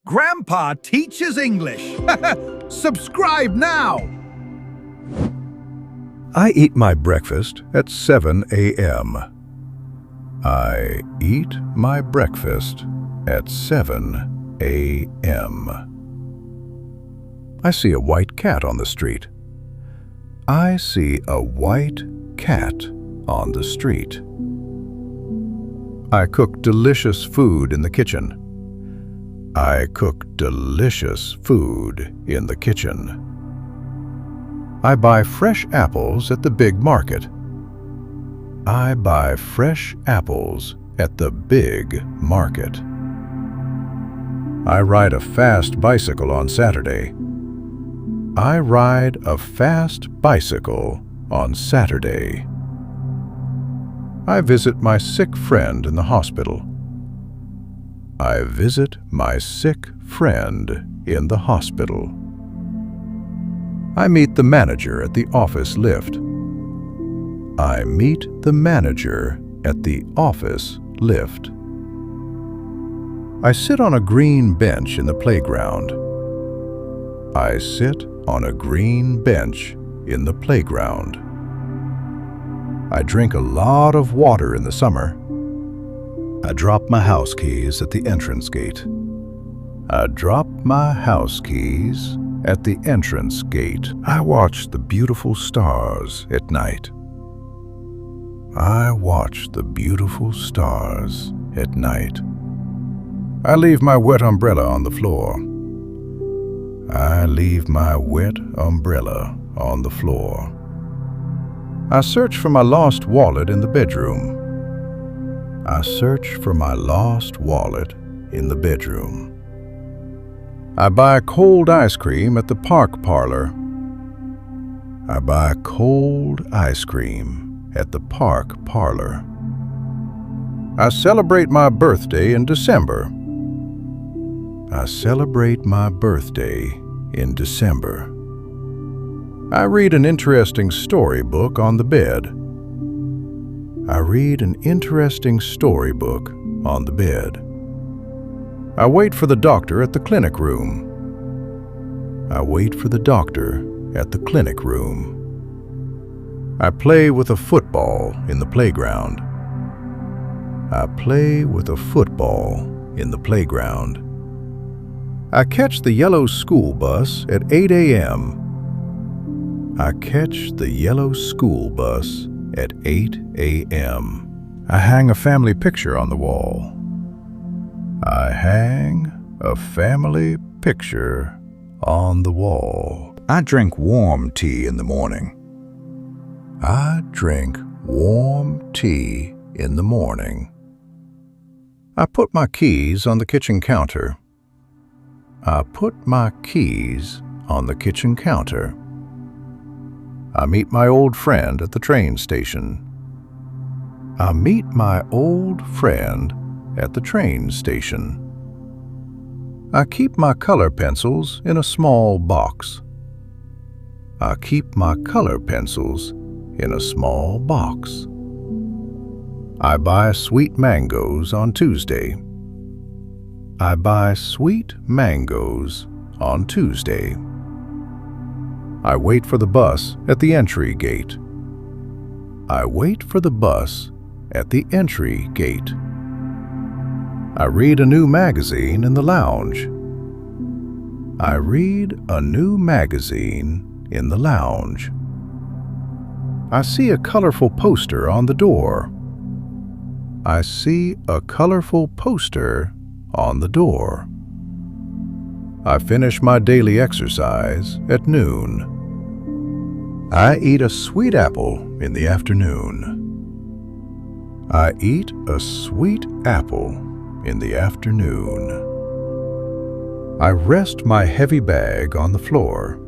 Grandpa teaches English. Subscribe now. I eat my breakfast at 7 a.m. I eat my breakfast at 7 a.m. I see a white cat on the street. I see a white cat on the street. I cook delicious food in the kitchen. I cook delicious food in the kitchen. I buy fresh apples at the big market. I buy fresh apples at the big market. I ride a fast bicycle on Saturday. I ride a fast bicycle on Saturday. I visit my sick friend in the hospital. I visit my sick friend in the hospital. I meet the manager at the office lift. I meet the manager at the office lift. I sit on a green bench in the playground. I sit on a green bench in the playground. I drink a lot of water in the summer. I drop my house keys at the entrance gate. I drop my house keys at the entrance gate. I watch the beautiful stars at night. I watch the beautiful stars at night. I leave my wet umbrella on the floor. I leave my wet umbrella on the floor. I search for my lost wallet in the bedroom. I search for my lost wallet in the bedroom. I buy cold ice cream at the park parlor. I buy cold ice cream at the park parlor. I celebrate my birthday in December. I celebrate my birthday in December. I read an interesting storybook on the bed. I read an interesting storybook on the bed. I wait for the doctor at the clinic room. I wait for the doctor at the clinic room. I play with a football in the playground. I play with a football in the playground. I catch the yellow school bus at 8 a.m. I catch the yellow school bus at 8 a.m. I hang a family picture on the wall. I hang a family picture on the wall. I drink warm tea in the morning. I drink warm tea in the morning. I put my keys on the kitchen counter. I put my keys on the kitchen counter. I meet my old friend at the train station. I meet my old friend at the train station. I keep my color pencils in a small box. I keep my color pencils in a small box. I buy sweet mangoes on Tuesday. I buy sweet mangoes on Tuesday. I wait for the bus at the entry gate. I wait for the bus at the entry gate. I read a new magazine in the lounge. I read a new magazine in the lounge. I see a colorful poster on the door. I see a colorful poster on the door. I finish my daily exercise at noon. I eat a sweet apple in the afternoon. I eat a sweet apple in the afternoon. I rest my heavy bag on the floor.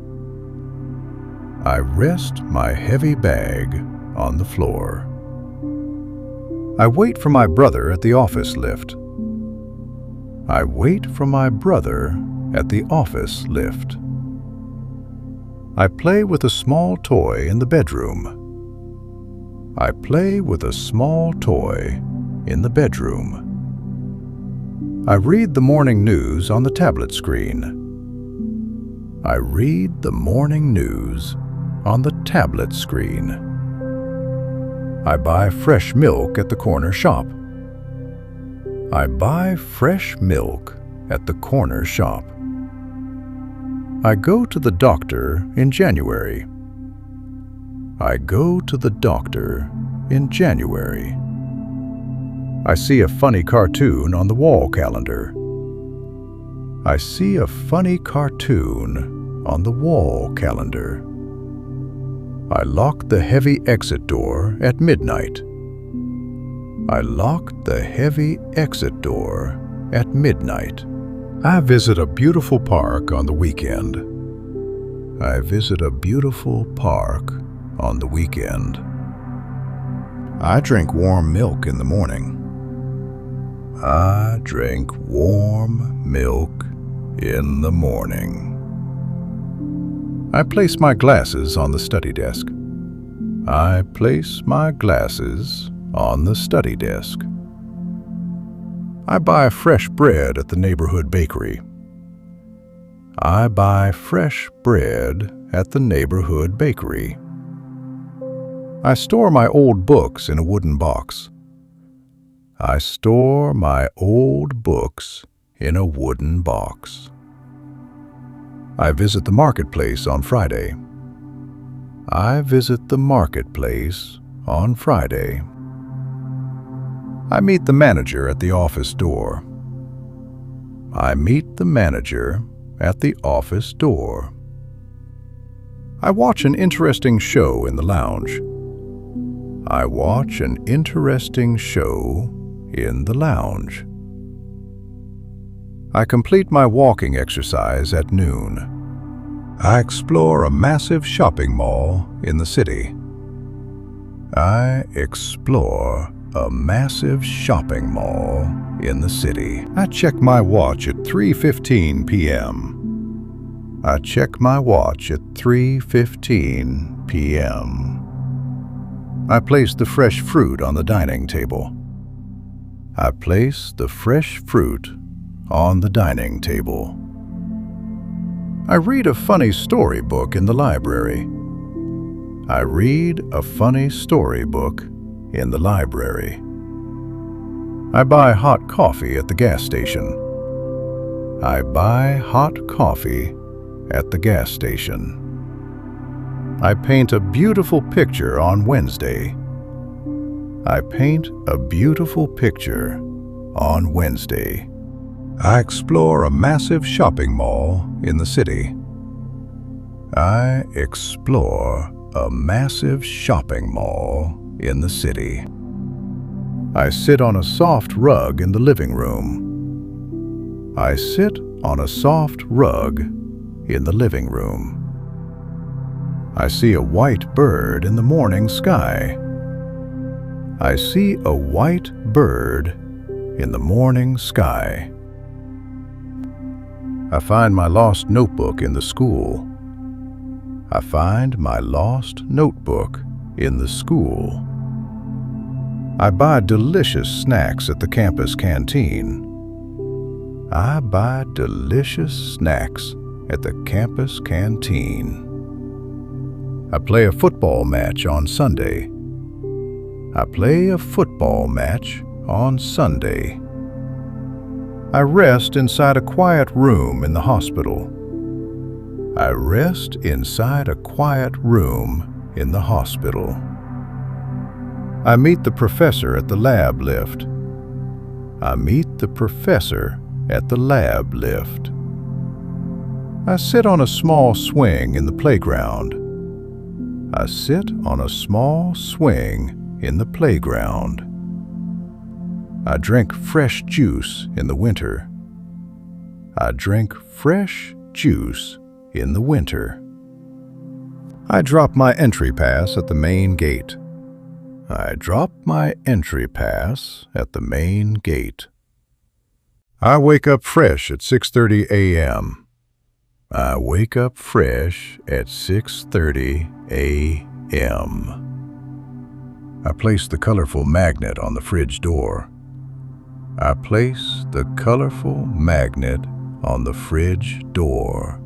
I rest my heavy bag on the floor. I wait for my brother at the office lift. I wait for my brother at the office lift. I play with a small toy in the bedroom. I play with a small toy in the bedroom. I read the morning news on the tablet screen. I read the morning news on the tablet screen. I buy fresh milk at the corner shop. I buy fresh milk at the corner shop. I go to the doctor in January. I go to the doctor in January. I see a funny cartoon on the wall calendar. I see a funny cartoon on the wall calendar. I lock the heavy exit door at midnight. I lock the heavy exit door at midnight. I visit a beautiful park on the weekend. I visit a beautiful park on the weekend. I drink warm milk in the morning. I drink warm milk in the morning. I place my glasses on the study desk. I place my glasses on the study desk. I buy fresh bread at the neighborhood bakery. I buy fresh bread at the neighborhood bakery. I store my old books in a wooden box. I store my old books in a wooden box. I visit the marketplace on Friday. I visit the marketplace on Friday. I meet the manager at the office door. I meet the manager at the office door. I watch an interesting show in the lounge. I watch an interesting show in the lounge. I complete my walking exercise at noon. I explore a massive shopping mall in the city. I explore a massive shopping mall in the city. I check my watch at 3:15 p.m. I check my watch at 3:15 p.m. I place the fresh fruit on the dining table. I place the fresh fruit on the dining table. I read a funny storybook in the library. I read a funny storybook in the library. I buy hot coffee at the gas station. I buy hot coffee at the gas station. I paint a beautiful picture on Wednesday. I paint a beautiful picture on Wednesday. I explore a massive shopping mall in the city. I explore a massive shopping mall in the city. I sit on a soft rug in the living room. I sit on a soft rug in the living room. I see a white bird in the morning sky. I see a white bird in the morning sky. I find my lost notebook in the school. I find my lost notebook in the school. I buy delicious snacks at the campus canteen. I buy delicious snacks at the campus canteen. I play a football match on Sunday. I play a football match on Sunday. I rest inside a quiet room in the hospital. I rest inside a quiet room in the hospital. I meet the professor at the lab lift. I meet the professor at the lab lift. I sit on a small swing in the playground. I sit on a small swing in the playground. I drink fresh juice in the winter. I drink fresh juice in the winter. I drop my entry pass at the main gate. I drop my entry pass at the main gate. I wake up fresh at 6:30 a.m. I wake up fresh at 6:30 a.m. I place the colorful magnet on the fridge door. I place the colorful magnet on the fridge door.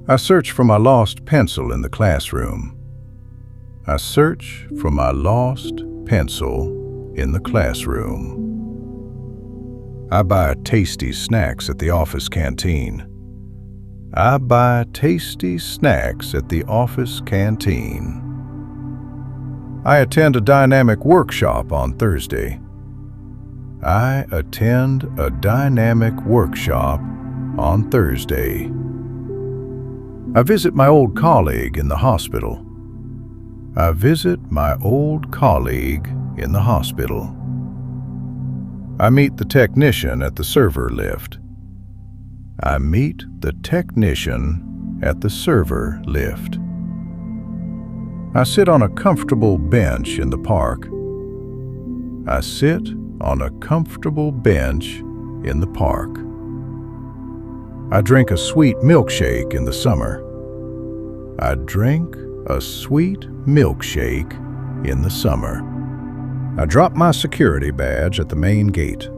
I search for my lost pencil in the classroom. I search for my lost pencil in the classroom. I buy tasty snacks at the office canteen. I buy tasty snacks at the office canteen. I attend a dynamic workshop on Thursday. I attend a dynamic workshop on Thursday. I visit my old colleague in the hospital. I visit my old colleague in the hospital. I meet the technician at the server lift. I meet the technician at the server lift. I sit on a comfortable bench in the park. I sit on a comfortable bench in the park. I drink a sweet milkshake in the summer. I drink a sweet milkshake in the summer. I drop my security badge at the main gate.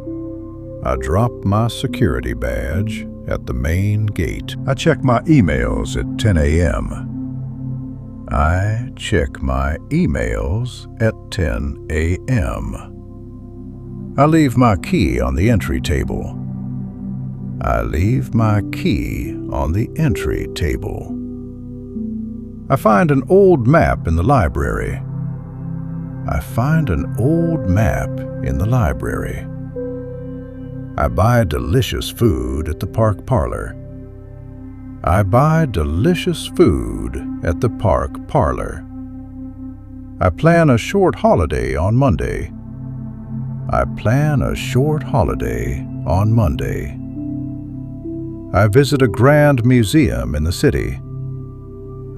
I drop my security badge at the main gate. I check my emails at 10 a.m. I check my emails at 10 a.m. I leave my key on the entry table. I leave my key on the entry table. I find an old map in the library. I find an old map in the library. I buy delicious food at the park parlor. I buy delicious food at the park parlor. I plan a short holiday on Monday. I plan a short holiday on Monday. I visit a grand museum in the city.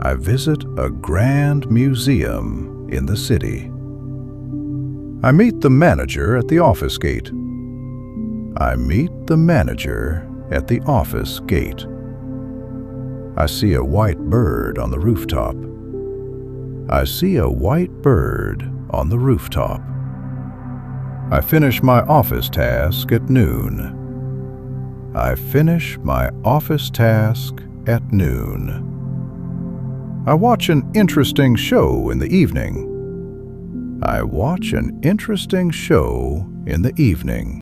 I visit a grand museum in the city. I meet the manager at the office gate. I meet the manager at the office gate. I see a white bird on the rooftop. I see a white bird on the rooftop. I finish my office task at noon. I finish my office task at noon. I watch an interesting show in the evening. I watch an interesting show in the evening.